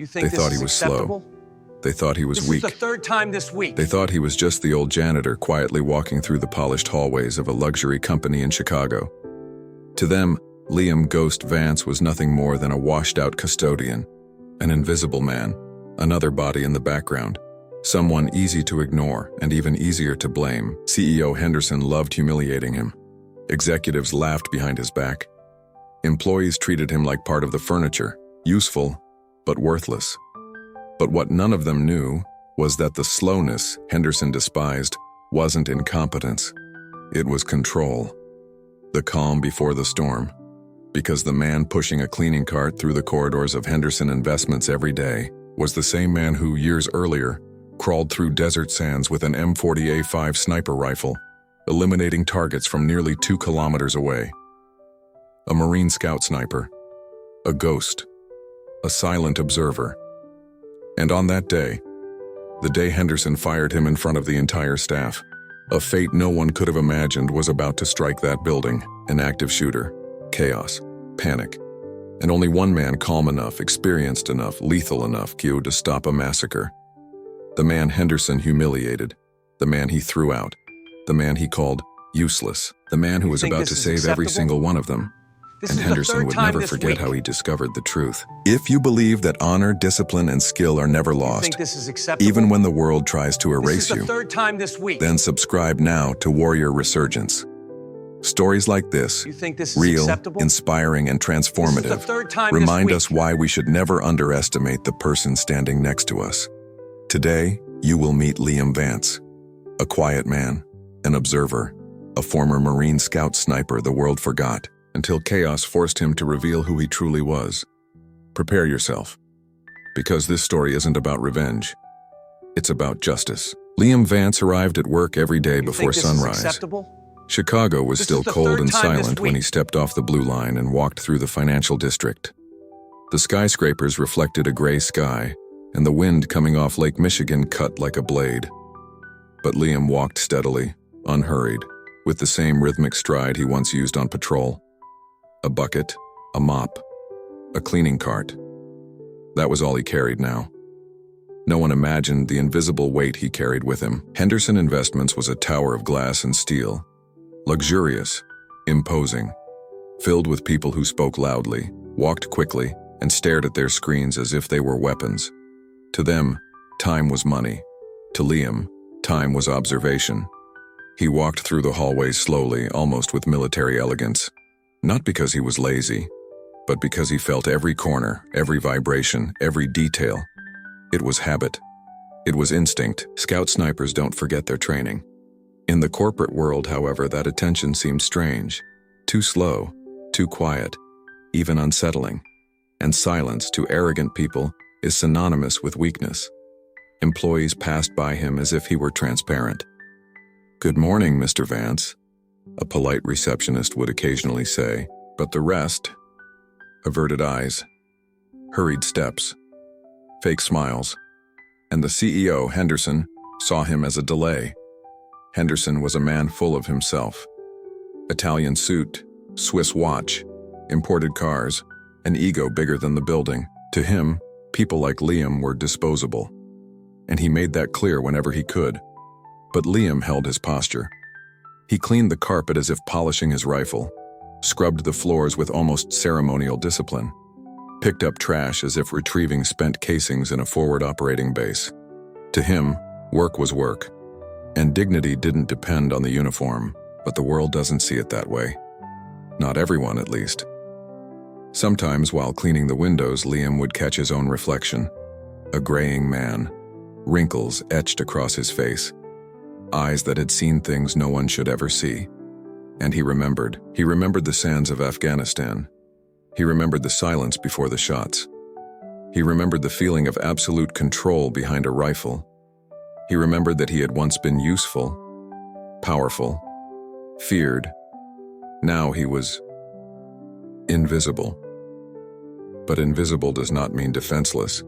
You They think this thought is he was acceptable? slow. They thought he was This weak. is the third time this week. They thought he was just the old janitor quietly walking through the polished hallways of a luxury company in Chicago. To them, Liam Ghost Vance was nothing more than a washed-out custodian, an invisible man, another body in the background, someone easy to ignore and even easier to blame. CEO Henderson loved humiliating him. Executives laughed behind his back. Employees treated him like part of the furniture, useful, but worthless. But what none of them knew was that the slowness Henderson despised wasn't incompetence. It was control. The calm before the storm. Because the man pushing a cleaning cart through the corridors of Henderson Investments every day was the same man who, years earlier, crawled through desert sands with an M40A5 sniper rifle, eliminating targets from nearly 2 kilometers away. A Marine Scout sniper. A ghost. A silent observer. And on that day, the day Henderson fired him in front of the entire staff, a fate no one could have imagined was about to strike that building, an active shooter, chaos, panic, and only one man calm enough, experienced enough, lethal enough queued to stop a massacre. The man Henderson humiliated, the man he threw out, the man he called useless, the man who was about to save every single one of them. And Henderson would never forget how he discovered the truth. If you believe that honor, discipline, and skill are never lost, even when the world tries to erase you, then subscribe now to Warrior Resurgence. Stories like this, real, inspiring, and transformative, remind us why we should never underestimate the person standing next to us. Today, you will meet Liam Vance, a quiet man, an observer, a former Marine Scout sniper the world forgot, until chaos forced him to reveal who he truly was. Prepare yourself, because this story isn't about revenge. It's about justice. Liam Vance arrived at work every day before sunrise. Chicago was still cold and silent when he stepped off the blue line and walked through the financial district. The skyscrapers reflected a gray sky, and the wind coming off Lake Michigan cut like a blade. But Liam walked steadily, unhurried, with the same rhythmic stride he once used on patrol. A bucket, a mop, a cleaning cart. That was all he carried now. No one imagined the invisible weight he carried with him. Henderson Investments was a tower of glass and steel, luxurious, imposing, filled with people who spoke loudly, walked quickly, and stared at their screens as if they were weapons. To them, time was money. To Liam, time was observation. He walked through the hallways slowly, almost with military elegance. Not because he was lazy, but because he felt every corner, every vibration, every detail. It was habit. It was instinct. Scout snipers don't forget their training. In the corporate world, however, that attention seemed strange. Too slow, too quiet, even unsettling. And silence to arrogant people is synonymous with weakness. Employees passed by him as if he were transparent. "Good morning, Mr. Vance," a polite receptionist would occasionally say, but the rest, averted eyes, hurried steps, fake smiles, and the CEO, Henderson, saw him as a delay. Henderson was a man full of himself. Italian suit, Swiss watch, imported cars, an ego bigger than the building. To him, people like Liam were disposable, and he made that clear whenever he could. But Liam held his posture. He cleaned the carpet as if polishing his rifle, scrubbed the floors with almost ceremonial discipline, picked up trash as if retrieving spent casings in a forward operating base. To him, work was work, and dignity didn't depend on the uniform, but the world doesn't see it that way. Not everyone, at least. Sometimes, while cleaning the windows, Liam would catch his own reflection. A graying man, wrinkles etched across his face, eyes that had seen things no one should ever see. And he remembered. He remembered the sands of Afghanistan. He remembered the silence before the shots. He remembered the feeling of absolute control behind a rifle. He remembered that he had once been useful, powerful, feared. Now he was invisible. But invisible does not mean defenseless,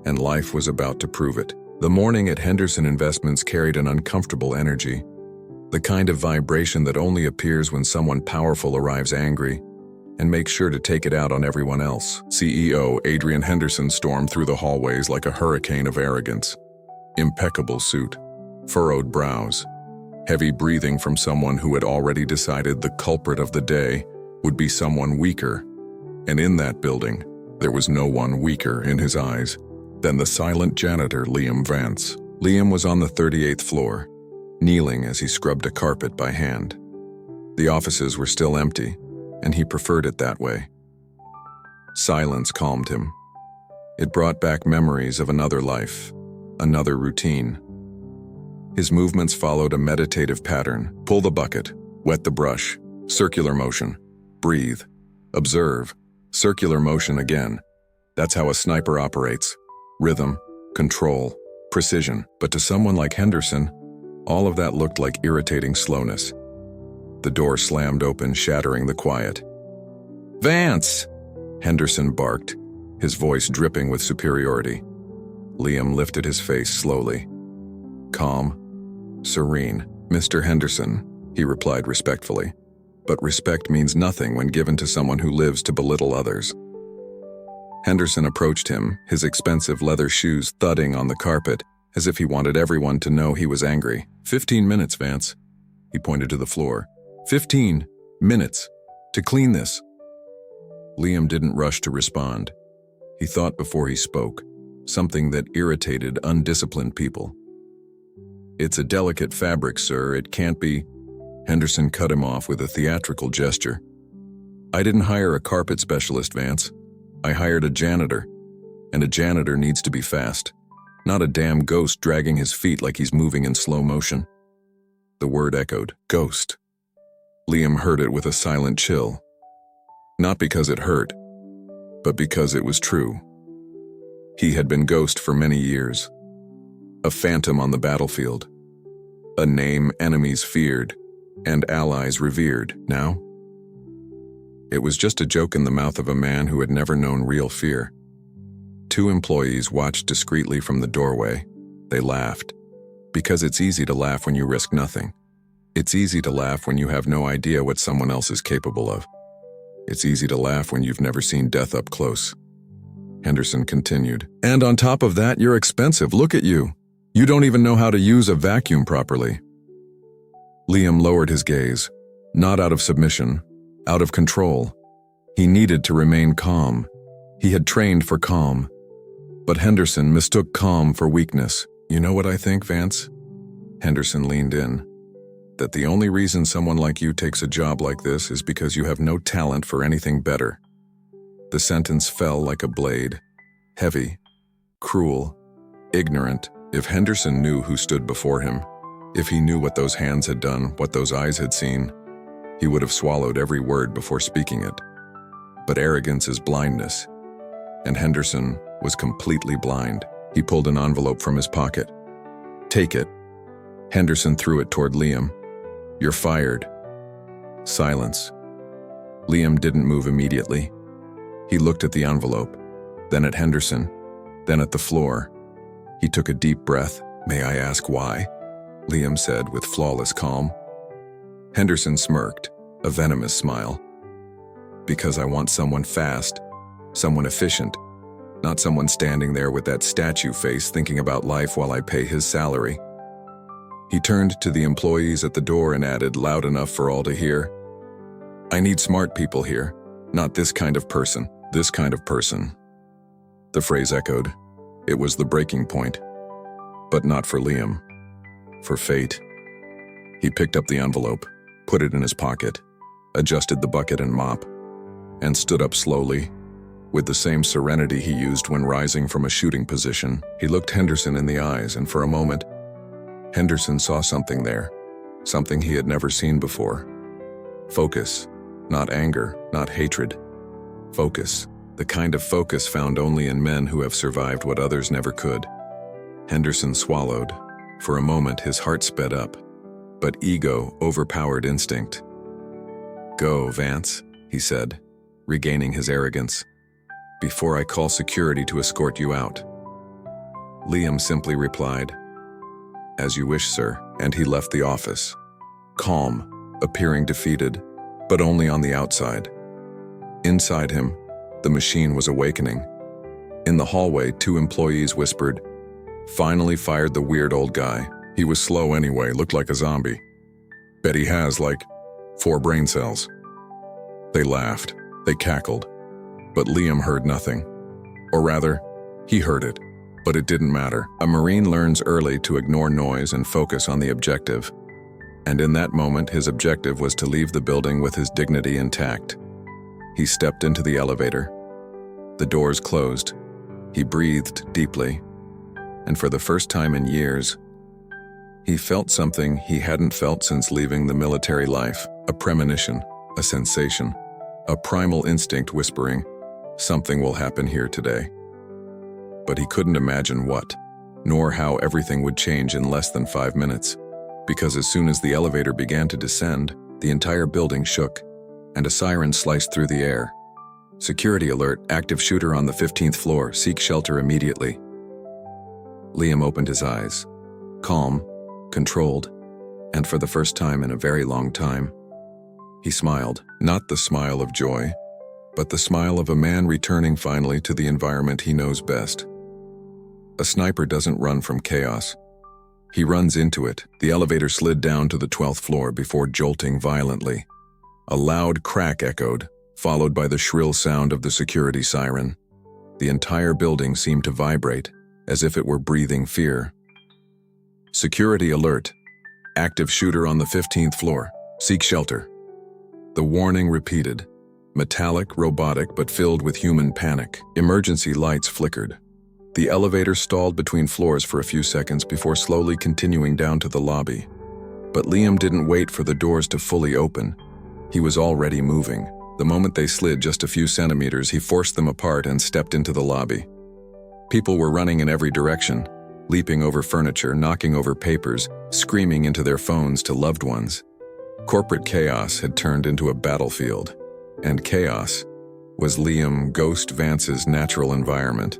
and life was about to prove it. The morning at Henderson Investments carried an uncomfortable energy, the kind of vibration that only appears when someone powerful arrives angry, and make sure to take it out on everyone else. CEO Adrian Henderson stormed through the hallways like a hurricane of arrogance. Impeccable suit, furrowed brows, heavy breathing from someone who had already decided the culprit of the day would be someone weaker. And in that building, there was no one weaker in his eyes than the silent janitor, Liam Vance. Liam was on the 38th floor, kneeling as he scrubbed a carpet by hand. The offices were still empty, and he preferred it that way. Silence calmed him. It brought back memories of another life, another routine. His movements followed a meditative pattern. Pull the bucket, wet the brush, circular motion, breathe, observe, circular motion again. That's how a sniper operates. Rhythm, control, precision. But to someone like Henderson, all of that looked like irritating slowness. The door slammed open, shattering the quiet. "Vance!" Henderson barked, his voice dripping with superiority. Liam lifted his face slowly. Calm, serene. "Mr. Henderson," he replied respectfully. But respect means nothing when given to someone who lives to belittle others. Henderson approached him, his expensive leather shoes thudding on the carpet, as if he wanted everyone to know he was angry. 15 minutes, Vance." He pointed to the floor. 15 minutes to clean this." Liam didn't rush to respond. He thought before he spoke, something that irritated undisciplined people. "It's a delicate fabric, sir. It can't be—" Henderson cut him off with a theatrical gesture. "I didn't hire a carpet specialist, Vance. I hired a janitor. And a janitor needs to be fast. Not a damn ghost dragging his feet like he's moving in slow motion." The word echoed. Ghost. Liam heard it with a silent chill. Not because it hurt, but because it was true. He had been ghost for many years. A phantom on the battlefield. A name enemies feared and allies revered. Now, it was just a joke in the mouth of a man who had never known real fear. Two employees watched discreetly from the doorway. They laughed. Because it's easy to laugh when you risk nothing. It's easy to laugh when you have no idea what someone else is capable of. It's easy to laugh when you've never seen death up close. Henderson continued. "And on top of that, you're expensive. Look at you. You don't even know how to use a vacuum properly." Liam lowered his gaze, not out of submission, out of control. He needed to remain calm. He had trained for calm. But Henderson mistook calm for weakness. "You know what I think, Vance?" Henderson leaned in. "That the only reason someone like you takes a job like this is because you have no talent for anything better." The sentence fell like a blade. Heavy, cruel, ignorant. If Henderson knew who stood before him, if he knew what those hands had done, what those eyes had seen, he would have swallowed every word before speaking it. But arrogance is blindness, and Henderson was completely blind. He pulled an envelope from his pocket. "Take it." Henderson threw it toward Liam. "You're fired." Silence. Liam didn't move immediately. He looked at the envelope, then at Henderson, then at the floor. He took a deep breath. "May I ask why?" Liam said with flawless calm. Henderson smirked, a venomous smile. "Because I want someone fast, someone efficient, not someone standing there with that statue face thinking about life while I pay his salary." He turned to the employees at the door and added, loud enough for all to hear, "I need smart people here, not this kind of person, this kind of person." The phrase echoed. It was the breaking point. But not for Liam. For fate. He picked up the envelope, put it in his pocket, adjusted the bucket and mop, and stood up slowly. With the same serenity he used when rising from a shooting position, he looked Henderson in the eyes, and for a moment, Henderson saw something there, something he had never seen before. Focus, not anger, not hatred. Focus, the kind of focus found only in men who have survived what others never could. Henderson swallowed. For a moment, his heart sped up, but ego overpowered instinct. "Go, Vance," he said, regaining his arrogance, "before I call security to escort you out." Liam simply replied, "As you wish, sir," and he left the office. Calm, appearing defeated, but only on the outside. Inside him, the machine was awakening. In the hallway, 2 employees whispered, "Finally fired the weird old guy. He was slow anyway, looked like a zombie. Bet he has, like, 4 brain cells." They laughed. They cackled. But Liam heard nothing. Or rather, he heard it, but it didn't matter. A Marine learns early to ignore noise and focus on the objective. And in that moment, his objective was to leave the building with his dignity intact. He stepped into the elevator. The doors closed. He breathed deeply. And for the first time in years, he felt something he hadn't felt since leaving the military life. A premonition, a sensation, a primal instinct whispering, "Something will happen here today." But he couldn't imagine what, nor how everything would change in less than 5 minutes. Because as soon as the elevator began to descend, the entire building shook, and a siren sliced through the air. "Security alert, active shooter on the 15th floor, seek shelter immediately." Liam opened his eyes, calm, controlled, and for the first time in a very long time, he smiled. Not the smile of joy, but the smile of a man returning finally to the environment he knows best. A sniper doesn't run from chaos. He runs into it. The elevator slid down to the 12th floor before jolting violently. A loud crack echoed, followed by the shrill sound of the security siren. The entire building seemed to vibrate, as if it were breathing fear. "Security alert. Active shooter on the 15th floor. Seek shelter." The warning repeated, metallic, robotic, but filled with human panic. Emergency lights flickered. The elevator stalled between floors for a few seconds before slowly continuing down to the lobby. But Liam didn't wait for the doors to fully open. He was already moving. The moment they slid just a few centimeters, he forced them apart and stepped into the lobby. People were running in every direction, leaping over furniture, knocking over papers, screaming into their phones to loved ones. Corporate chaos had turned into a battlefield, and chaos was Liam Ghost Vance's natural environment.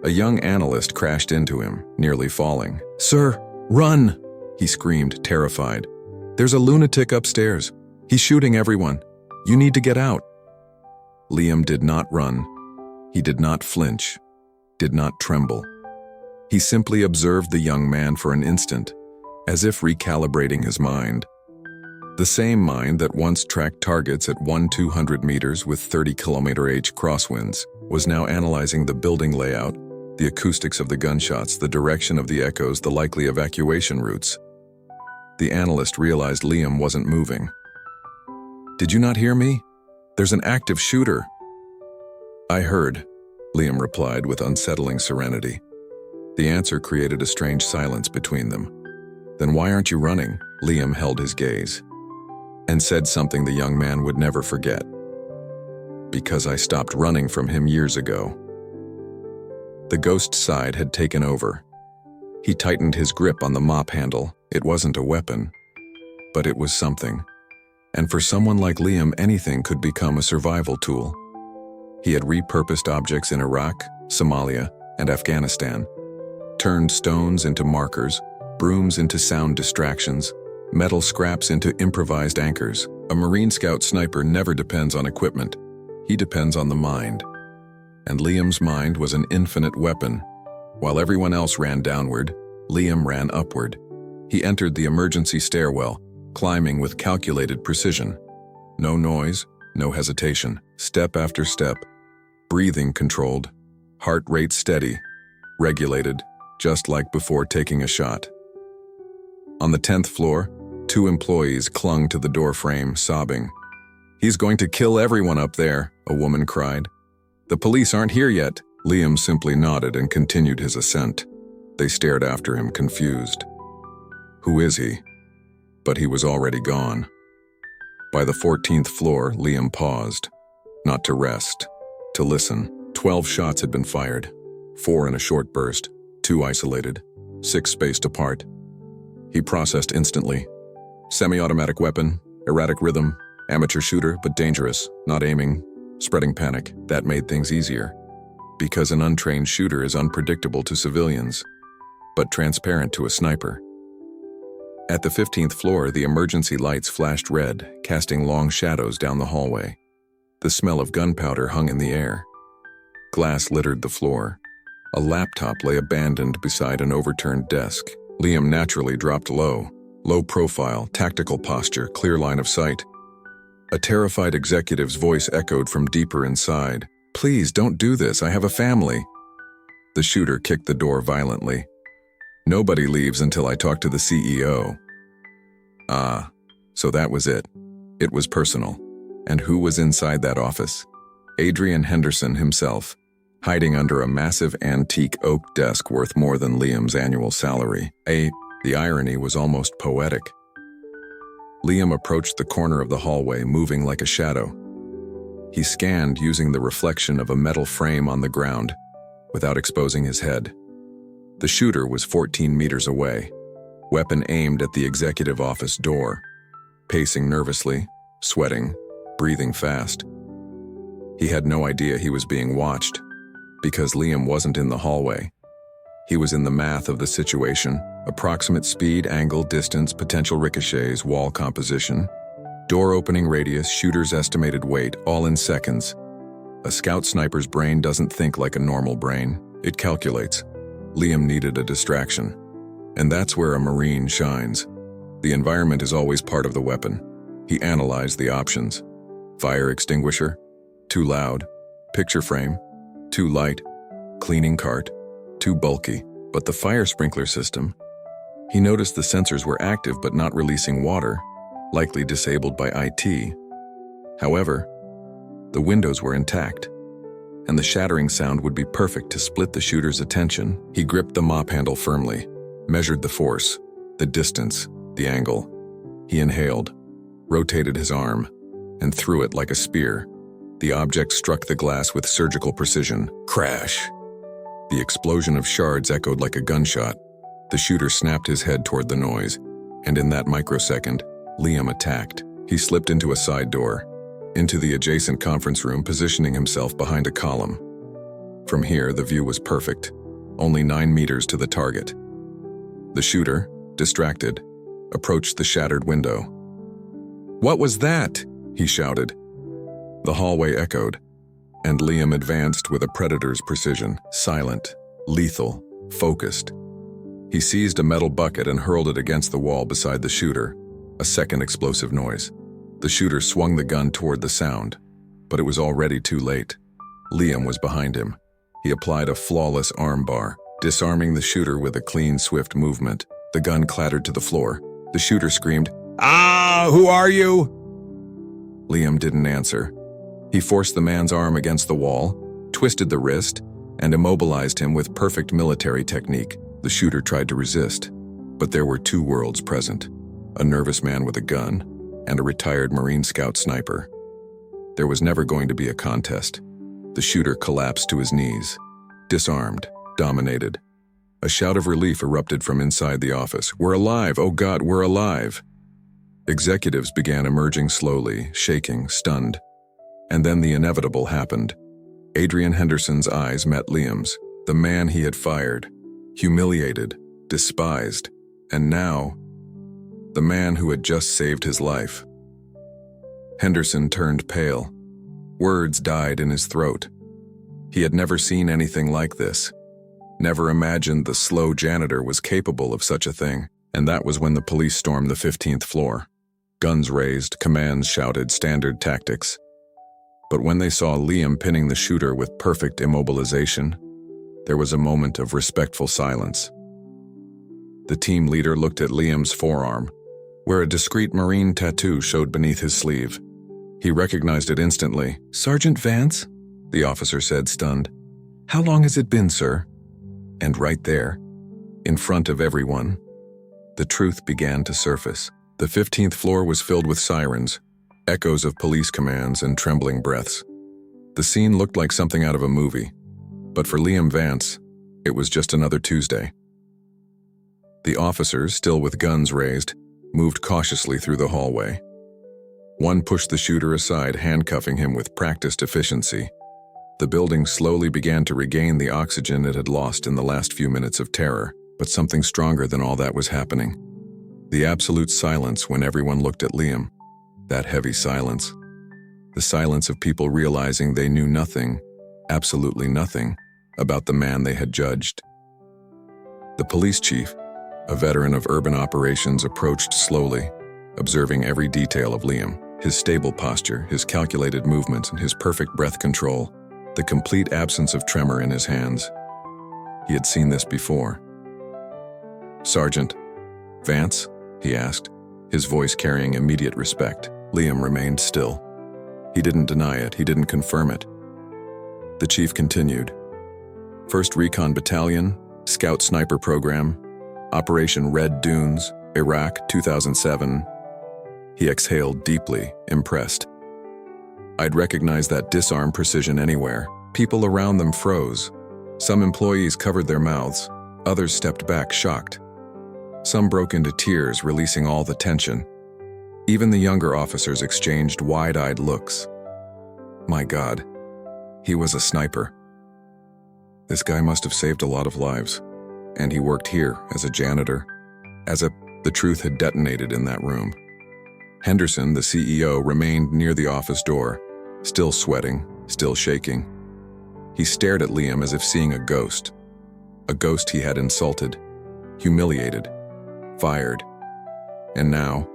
A young analyst crashed into him, nearly falling. "Sir, run!" he screamed, terrified. "There's a lunatic upstairs. He's shooting everyone. You need to get out." Liam did not run. He did not flinch, did not tremble. He simply observed the young man for an instant, as if recalibrating his mind. The same mind that once tracked targets at 1-200 meters with 30-kilometer-h crosswinds was now analyzing the building layout, the acoustics of the gunshots, the direction of the echoes, the likely evacuation routes. The analyst realized Liam wasn't moving. "Did you not hear me? There's an active shooter." "I heard," Liam replied with unsettling serenity. The answer created a strange silence between them. "Then why aren't you running?" Liam held his gaze and said something the young man would never forget. "Because I stopped running from him years ago." The ghost side had taken over. He tightened his grip on the mop handle. It wasn't a weapon, but it was something. And for someone like Liam, anything could become a survival tool. He had repurposed objects in Iraq, Somalia, and Afghanistan, turned stones into markers, brooms into sound distractions, metal scraps into improvised anchors. A Marine Scout sniper never depends on equipment. He depends on the mind. And Liam's mind was an infinite weapon. While everyone else ran downward, Liam ran upward. He entered the emergency stairwell, climbing with calculated precision. No noise, no hesitation, step after step, breathing controlled, heart rate steady, regulated, just like before taking a shot. On the 10th floor, 2 employees clung to the door frame, sobbing. "He's going to kill everyone up there," a woman cried. "The police aren't here yet." Liam simply nodded and continued his ascent. They stared after him, confused. Who is he? But he was already gone. By the 14th floor, Liam paused, not to rest, to listen. 12 shots had been fired, 4 in a short burst, 2 isolated, 6 spaced apart. He processed instantly. Semi-automatic weapon, erratic rhythm, amateur shooter, but dangerous, not aiming, spreading panic. That made things easier, because an untrained shooter is unpredictable to civilians, but transparent to a sniper. At the 15th floor, the emergency lights flashed red, casting long shadows down the hallway. The smell of gunpowder hung in the air. Glass littered the floor. A laptop lay abandoned beside an overturned desk. Liam naturally dropped low. Low profile, tactical posture, clear line of sight. A terrified executive's voice echoed from deeper inside. "Please, don't do this. I have a family." The shooter kicked the door violently. "Nobody leaves until I talk to the CEO." Ah, so that was it. It was personal. And who was inside that office? Adrian Henderson himself, hiding under a massive antique oak desk worth more than Liam's annual salary. The irony was almost poetic. Liam approached the corner of the hallway, moving like a shadow. He scanned using the reflection of a metal frame on the ground, without exposing his head. The shooter was 14 meters away, weapon aimed at the executive office door, pacing nervously, sweating, breathing fast. He had no idea he was being watched, because Liam wasn't in the hallway. He was in the math of the situation: approximate speed, angle, distance, potential ricochets, wall composition, door opening radius, shooter's estimated weight, all in seconds. A scout sniper's brain doesn't think like a normal brain. It calculates. Liam needed a distraction. And that's where a Marine shines. The environment is always part of the weapon. He analyzed the options. Fire extinguisher, too loud. Picture frame, too light. Cleaning cart, too bulky. But the fire sprinkler system, he noticed the sensors were active but not releasing water, likely disabled by IT. However, the windows were intact, and the shattering sound would be perfect to split the shooter's attention. He gripped the mop handle firmly, measured the force, the distance, the angle. He inhaled, rotated his arm, and threw it like a spear. The object struck the glass with surgical precision. Crash! The explosion of shards echoed like a gunshot. The shooter snapped his head toward the noise, and in that microsecond, Liam attacked. He slipped into a side door, into the adjacent conference room, positioning himself behind a column. From here, the view was perfect, only 9 meters to the target. The shooter, distracted, approached the shattered window. "What was that?" he shouted. The hallway echoed, and Liam advanced with a predator's precision, silent, lethal, focused. He seized a metal bucket and hurled it against the wall beside the shooter. A second explosive noise. The shooter swung the gun toward the sound, but it was already too late. Liam was behind him. He applied a flawless armbar, disarming the shooter with a clean, swift movement. The gun clattered to the floor. The shooter screamed, "Ah, who are you?" Liam didn't answer. He forced the man's arm against the wall, twisted the wrist, and immobilized him with perfect military technique. The shooter tried to resist, but there were two worlds present: a nervous man with a gun and a retired Marine Scout sniper. There was never going to be a contest. The shooter collapsed to his knees, disarmed, dominated. A shout of relief erupted from inside the office. "We're alive! Oh God, we're alive!" Executives began emerging slowly, shaking, stunned. And then the inevitable happened. Adrian Henderson's eyes met Liam's, the man he had fired, humiliated, despised, and now, the man who had just saved his life. Henderson turned pale. Words died in his throat. He had never seen anything like this. Never imagined the slow janitor was capable of such a thing. And that was when the police stormed the 15th floor. Guns raised, commands shouted, standard tactics. But when they saw Liam pinning the shooter with perfect immobilization, there was a moment of respectful silence. The team leader looked at Liam's forearm, where a discreet Marine tattoo showed beneath his sleeve. He recognized it instantly. "Sergeant Vance?" the officer said, stunned. "How long has it been, sir?" And right there, in front of everyone, the truth began to surface. The 15th floor was filled with sirens, echoes of police commands and trembling breaths. The scene looked like something out of a movie, but for Liam Vance, it was just another Tuesday. The officers, still with guns raised, moved cautiously through the hallway. One pushed the shooter aside, handcuffing him with practiced efficiency. The building slowly began to regain the oxygen it had lost in the last few minutes of terror, but something stronger than all that was happening. The absolute silence when everyone looked at Liam. That heavy silence. the silence of people realizing they knew nothing, absolutely nothing, about the man they had judged. The police chief, a veteran of urban operations, approached slowly, observing every detail of Liam, his stable posture, his calculated movements, and his perfect breath control, the complete absence of tremor in his hands. He had seen this before. "Sergeant Vance?" he asked, his voice carrying immediate respect. Liam remained still. He didn't deny it, he didn't confirm it. The chief continued. "1st Recon Battalion, Scout Sniper Program, Operation Red Dunes, Iraq, 2007. He exhaled deeply, impressed. I'd recognize that disarm precision anywhere. People around them froze. Some employees covered their mouths, others stepped back shocked. Some broke into tears, releasing all the tension. Even the younger officers exchanged wide-eyed looks. My God, he was a sniper. This guy must have saved a lot of lives. And he worked here as a janitor. The truth had detonated in that room. Henderson, the CEO, remained near the office door, still sweating, still shaking. He stared at Liam as if seeing a ghost he had insulted, humiliated, fired. And now,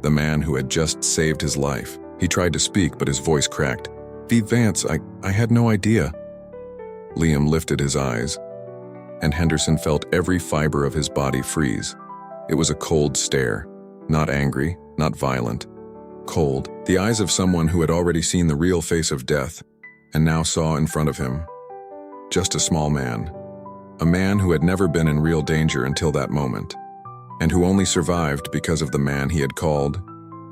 the man who had just saved his life. He tried to speak, but his voice cracked. "Vance, I had no idea." Liam lifted his eyes, and Henderson felt every fiber of his body freeze. It was a cold stare, not angry, not violent. Cold, the eyes of someone who had already seen the real face of death, and now saw in front of him just a small man. A man who had never been in real danger until that moment, and who only survived because of the man he had called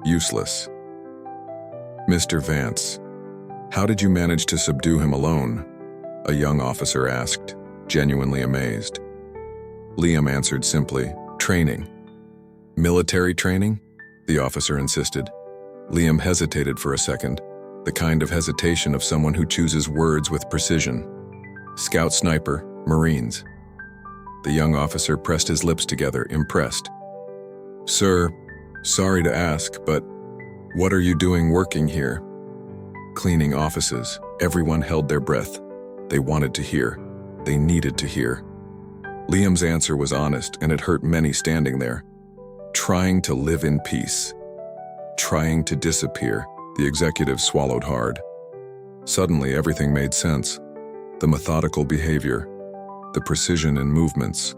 useless. "Mr. Vance, how did you manage to subdue him alone?" a young officer asked, genuinely amazed. Liam answered simply, "Training." "Military training?" the officer insisted. Liam hesitated for a second, the kind of hesitation of someone who chooses words with precision. "Scout Sniper, Marines." The young officer pressed his lips together, impressed. "Sir, sorry to ask, but what are you doing working here?" Cleaning offices. Everyone held their breath. They wanted to hear. They needed to hear. Liam's answer was honest, and it hurt many standing there. Trying to live in peace. Trying to disappear. The executive swallowed hard. Suddenly, everything made sense. The methodical behavior, the precision in movements,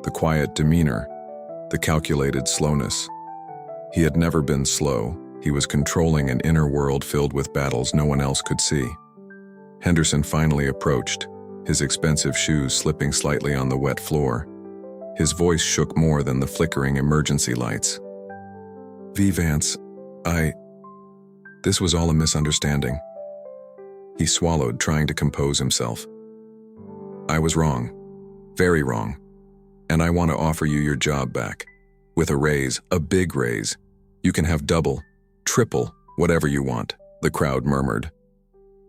the quiet demeanor, the calculated slowness. He had never been slow. He was controlling an inner world filled with battles no one else could see. Henderson finally approached, his expensive shoes slipping slightly on the wet floor. His voice shook more than the flickering emergency lights. "Vance, this was all a misunderstanding." He swallowed, trying to compose himself. "I was wrong. Very wrong. And I want to offer you your job back. With a raise, a big raise. You can have double, triple, whatever you want," the crowd murmured.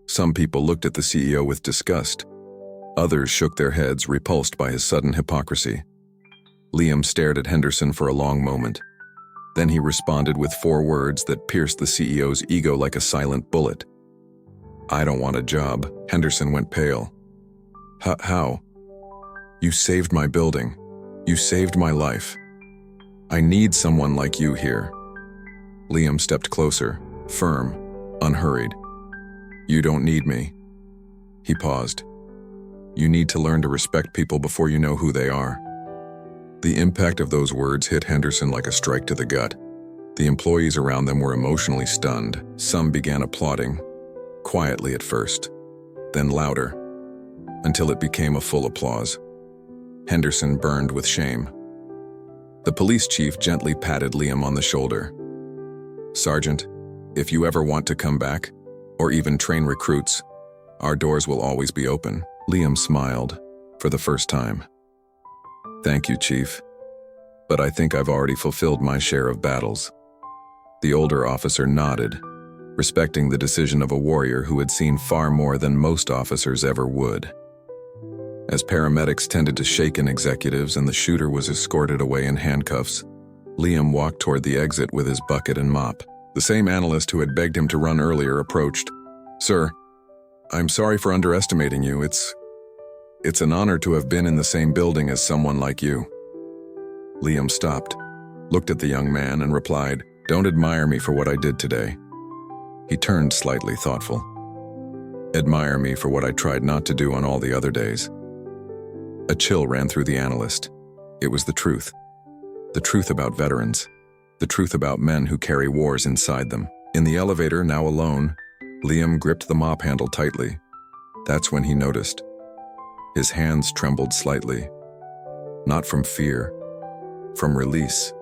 Some people looked at the CEO with disgust. Others shook their heads, repulsed by his sudden hypocrisy. Liam stared at Henderson for a long moment. Then he responded with 4 words that pierced the CEO's ego like a silent bullet. "I don't want a job." Henderson went pale. How? "You saved my building. You saved my life. I need someone like you here." Liam stepped closer, firm, unhurried. "You don't need me." He paused. "You need to learn to respect people before you know who they are." The impact of those words hit Henderson like a strike to the gut. The employees around them were emotionally stunned. Some began applauding, quietly at first, then louder, until it became a full applause. Henderson burned with shame. The police chief gently patted Liam on the shoulder. "Sergeant, if you ever want to come back, or even train recruits, our doors will always be open." Liam smiled, for the first time. "Thank you, Chief. But I think I've already fulfilled my share of battles." The older officer nodded, respecting the decision of a warrior who had seen far more than most officers ever would. As paramedics tended to shaken executives and the shooter was escorted away in handcuffs, Liam walked toward the exit with his bucket and mop. The same analyst who had begged him to run earlier approached. "Sir, I'm sorry for underestimating you. It's an honor to have been in the same building as someone like you." Liam stopped, looked at the young man, and replied, "Don't admire me for what I did today." He turned slightly thoughtful. "Admire me for what I tried not to do on all the other days." A chill ran through the analyst. It was the truth. The truth about veterans. The truth about men who carry wars inside them. In the elevator, now alone, Liam gripped the mop handle tightly. That's when he noticed. His hands trembled slightly. Not from fear, from release.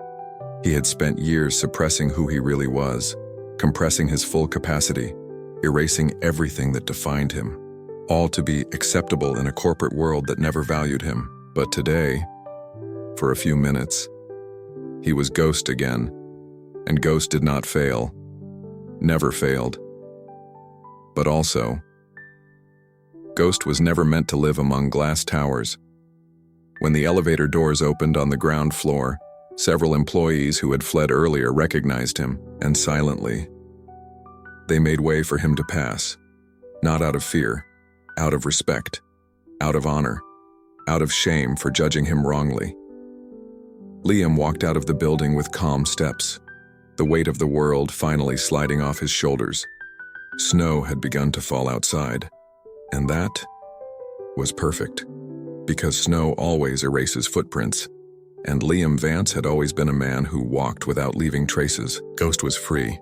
He had spent years suppressing who he really was, compressing his full capacity, erasing everything that defined him, all to be acceptable in a corporate world that never valued him. But today, for a few minutes, he was Ghost again, and Ghost did not fail, never failed. But also, Ghost was never meant to live among glass towers. When the elevator doors opened on the ground floor, several employees who had fled earlier recognized him, and silently, they made way for him to pass, not out of fear, out of respect, out of honor, out of shame for judging him wrongly. Liam walked out of the building with calm steps, the weight of the world finally sliding off his shoulders. Snow had begun to fall outside, and that was perfect, because snow always erases footprints, and Liam Vance had always been a man who walked without leaving traces. Ghost was free,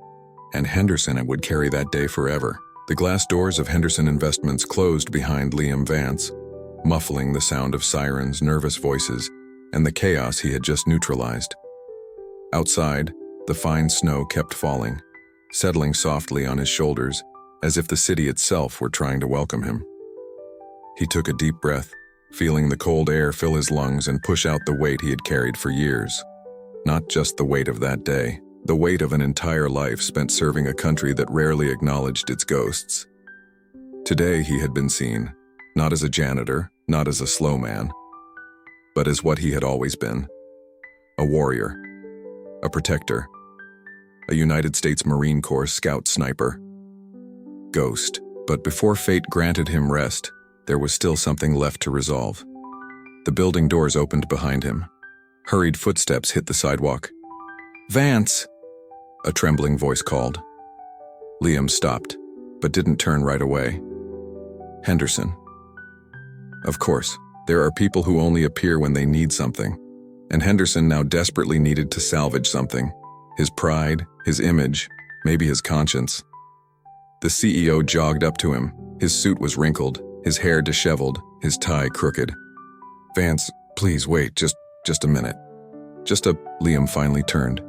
and Henderson would carry that day forever. The glass doors of Henderson Investments closed behind Liam Vance, muffling the sound of sirens, nervous voices, and the chaos he had just neutralized. Outside, the fine snow kept falling, settling softly on his shoulders, as if the city itself were trying to welcome him. He took a deep breath, feeling the cold air fill his lungs and push out the weight he had carried for years. Not just the weight of that day, the weight of an entire life spent serving a country that rarely acknowledged its ghosts. Today he had been seen, not as a janitor, not as a slow man, but as what he had always been: a warrior, a protector, a United States Marine Corps scout sniper. Ghost. But before fate granted him rest, there was still something left to resolve. The building doors opened behind him. Hurried footsteps hit the sidewalk. "Vance!" a trembling voice called. Liam stopped, but didn't turn right away. Henderson. Of course, there are people who only appear when they need something, and Henderson now desperately needed to salvage something: his pride, his image, maybe his conscience. The CEO jogged up to him. His suit was wrinkled, his hair disheveled, his tie crooked. "Vance, please wait, just a minute." Liam finally turned.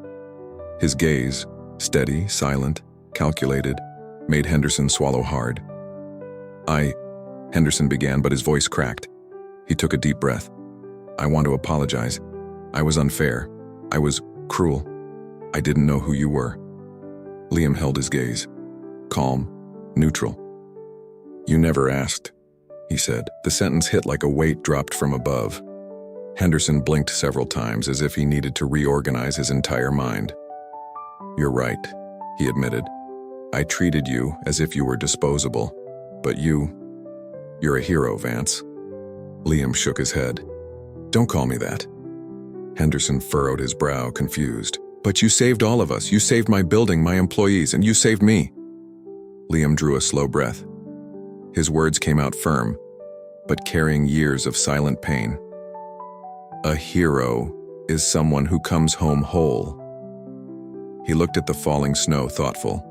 His gaze, steady, silent, calculated, made Henderson swallow hard. Henderson began, but his voice cracked. He took a deep breath. "I want to apologize. I was unfair. I was cruel. I didn't know who you were." Liam held his gaze, calm, neutral. "You never asked," he said. The sentence hit like a weight dropped from above. Henderson blinked several times, as if he needed to reorganize his entire mind. "You're right," he admitted. "I treated you as if you were disposable. But you're a hero, Vance." Liam shook his head. "Don't call me that." Henderson furrowed his brow, confused. "But you saved all of us. You saved my building, my employees, and you saved me." Liam drew a slow breath. His words came out firm, but carrying years of silent pain. "A hero is someone who comes home whole." He looked at the falling snow, thoughtful.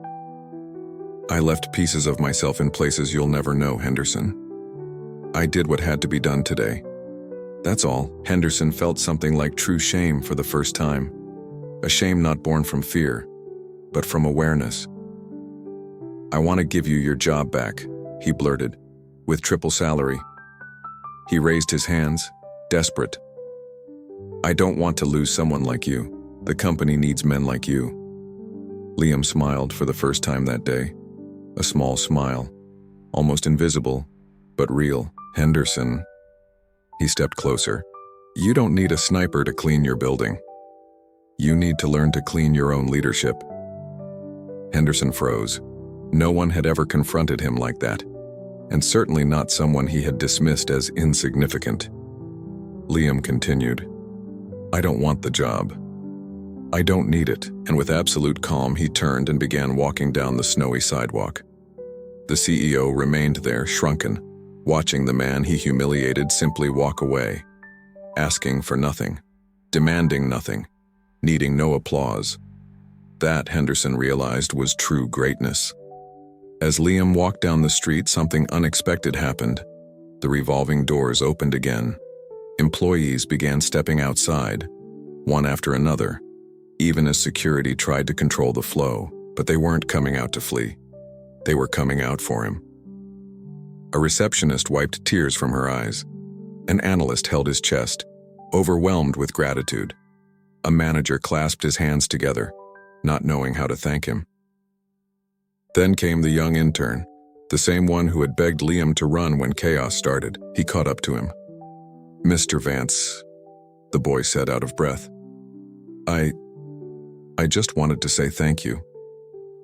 "I left pieces of myself in places you'll never know, Henderson. I did what had to be done today. That's all." Henderson felt something like true shame for the first time. A shame not born from fear, but from awareness. "I want to give you your job back," he blurted, "with triple salary." He raised his hands, desperate. "I don't want to lose someone like you. The company needs men like you." Liam smiled for the first time that day. A small smile, almost invisible, but real. "Henderson." He stepped closer. "You don't need a sniper to clean your building. You need to learn to clean your own leadership." Henderson froze. No one had ever confronted him like that, and certainly not someone he had dismissed as insignificant. Liam continued, "I don't want the job. I don't need it," and with absolute calm he turned and began walking down the snowy sidewalk. The CEO remained there, shrunken, watching the man he humiliated simply walk away, asking for nothing, demanding nothing, needing no applause. That, Henderson realized, was true greatness. As Liam walked down the street, something unexpected happened. The revolving doors opened again. Employees began stepping outside, one after another, even as security tried to control the flow, but they weren't coming out to flee. They were coming out for him. A receptionist wiped tears from her eyes. An analyst held his chest, overwhelmed with gratitude. A manager clasped his hands together, not knowing how to thank him. Then came the young intern, the same one who had begged Liam to run when chaos started. He caught up to him. "Mr. Vance," the boy said out of breath. I just wanted to say thank you,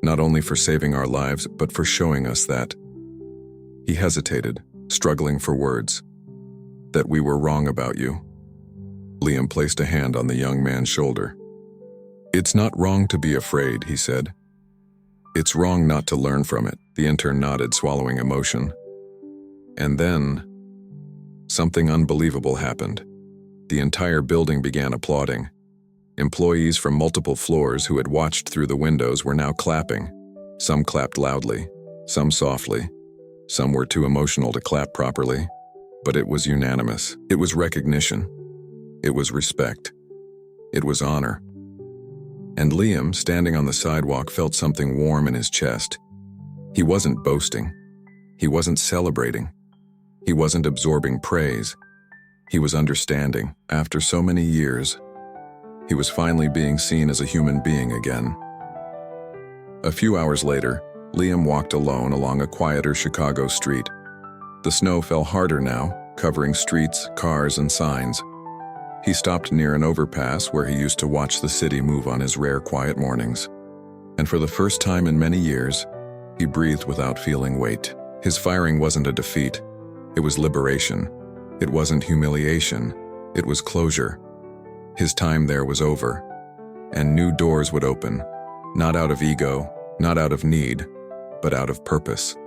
not only for saving our lives, but for showing us that." He hesitated, struggling for words. "That we were wrong about you." Liam placed a hand on the young man's shoulder. "It's not wrong to be afraid," he said. "It's wrong not to learn from it." The intern nodded, swallowing emotion. And then, something unbelievable happened. The entire building began applauding. Employees from multiple floors who had watched through the windows were now clapping. Some clapped loudly, some softly. Some were too emotional to clap properly. But it was unanimous. It was recognition. It was respect. It was honor. And Liam, standing on the sidewalk, felt something warm in his chest. He wasn't boasting. He wasn't celebrating. He wasn't absorbing praise. He was understanding. After so many years, he was finally being seen as a human being again. A few hours later, Liam walked alone along a quieter Chicago street. The snow fell harder now, covering streets, cars, and signs. He stopped near an overpass where he used to watch the city move on his rare quiet mornings. And for the first time in many years, he breathed without feeling weight. His firing wasn't a defeat. It was liberation. It wasn't humiliation. It was closure. His time there was over, and new doors would open, not out of ego, not out of need, but out of purpose.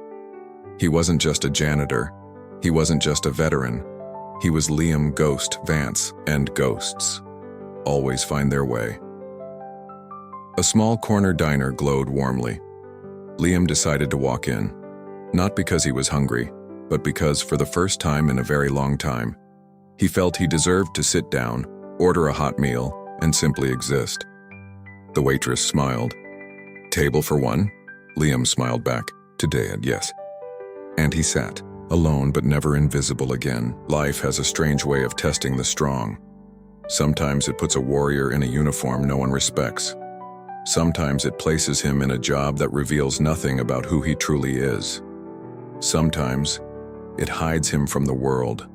He wasn't just a janitor. He wasn't just a veteran. He was Liam Ghost Vance, and ghosts always find their way. A small corner diner glowed warmly. Liam decided to walk in, not because he was hungry, but because, for the first time in a very long time, he felt he deserved to sit down, order a hot meal, and simply exist. The waitress smiled. "Table for one?" Liam smiled back. "Today, yes." And he sat, alone but never invisible again. Life has a strange way of testing the strong. Sometimes it puts a warrior in a uniform no one respects. Sometimes it places him in a job that reveals nothing about who he truly is. Sometimes it hides him from the world,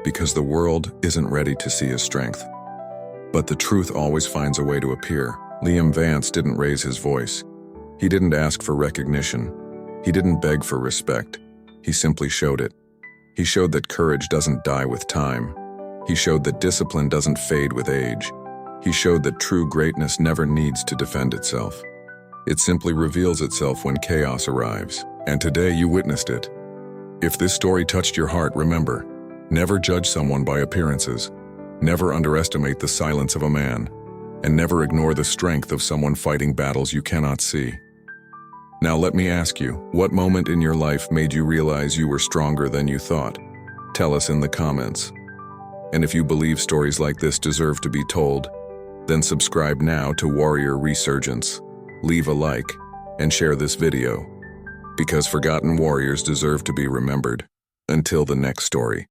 because the world isn't ready to see his strength. But the truth always finds a way to appear. Liam Vance didn't raise his voice. He didn't ask for recognition. He didn't beg for respect. He simply showed it. He showed that courage doesn't die with time. He showed that discipline doesn't fade with age. He showed that true greatness never needs to defend itself. It simply reveals itself when chaos arrives. And today you witnessed it. If this story touched your heart, remember, never judge someone by appearances. Never underestimate the silence of a man. And never ignore the strength of someone fighting battles you cannot see. Now let me ask you, what moment in your life made you realize you were stronger than you thought? Tell us in the comments. And if you believe stories like this deserve to be told, then subscribe now to Warrior Resurgence. Leave a like and share this video, because forgotten warriors deserve to be remembered. Until the next story.